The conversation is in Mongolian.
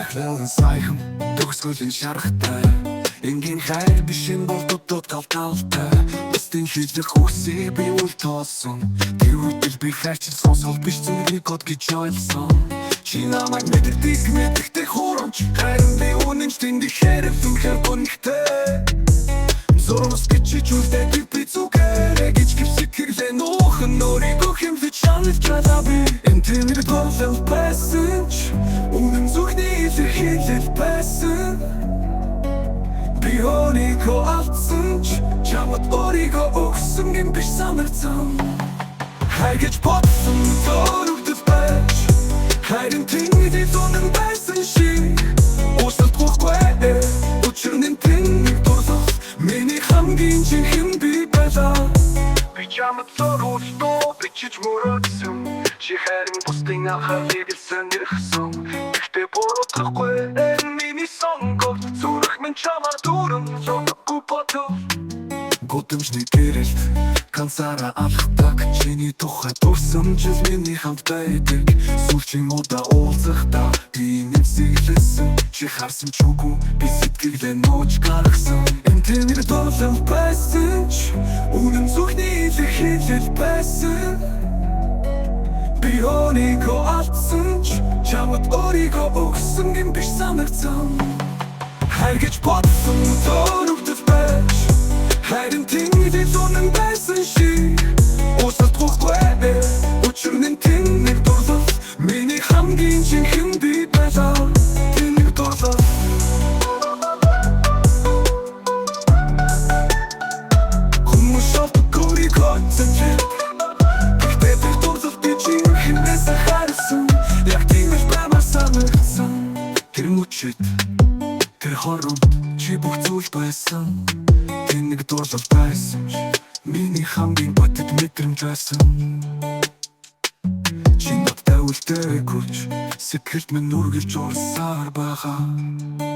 Эхлэлэн сайхан төгсгөлийн шарахтай энгийн хайр бишин бол дотоод талталтай Бусдын хийх үсээ би үл тоосон Тэр үйл би хайрчин сонсол биш зүрхний код гэж ойлгосон Чи намайг мэддэг мэддэг хурамч Хайрын би үнэн тэндий хэрэг зүрхэр гонхтэй Зорос гэж чүлдэ би зүгээрэ гэж гипсик хэрлээ нуухан Нөрийгөө хэмлэж шанал чадаби Энтэнэр болол байсан ч Үнэн зүрхний илэр хэлэл байсан Би өөрийгөө алдсан ч Чамд өөрийгөө өгсөн юм биш санагцсан Хайр гэж бодсон дөрөвдөд байж Хайрын тэнгиди зонын байсан шиг Усталтгүйхгүй Учир нь тэнгиг дурлах Миний хамгийн жинхэнэ би байлаа Би чамд зоруултоо бичиж мөрөөдсөн Чи хайрын бусдын анхаалыг сонирхсон Гэхдээ буруудахгүй миний сонгол Зүрх минь чамаар дүүрэн зодоггүй бодов Гудамжны гэрэлт Ганцаараа алхдаг Чиний тухай дурсан жил миний хамт байдаг Сүүлчийн удаа уулзахдаа Би нэвсэглэсэн Чи харсан ч үгүй Би сэтгэлээ нууж гаргасан Энтэнэр болол байсан ч Үнэн зүрхний илэр хэлэл байсан Би өөрийгөө алдсан ч Чамд өөрийгөө өгсөн юм биш санагцсан Хайр гэж бодсон дөрөвдөд байж Хайрын тэнгиди зонын байсан шиг Усталтгүйхгүй Учир нь тэнгиг дурлал Миний хамгийн жинхэнэ би байлаа Тэнгиг дурлал Хүмүүс шалтак өөрийгөө зэмжил Гэхдээ би дурлал би жинхэнээс харсан Яг тиймээс баймар санагцсан Тэр мөчөд Тэр хоромт чи бүх зүйл байсан Тэнийг дурлал байсан ч Миний хамгийн батд мэдрэмж байсан Чи надтай үлдээгүүч Сэтгэлд минь нүргэлж урсаар байгаа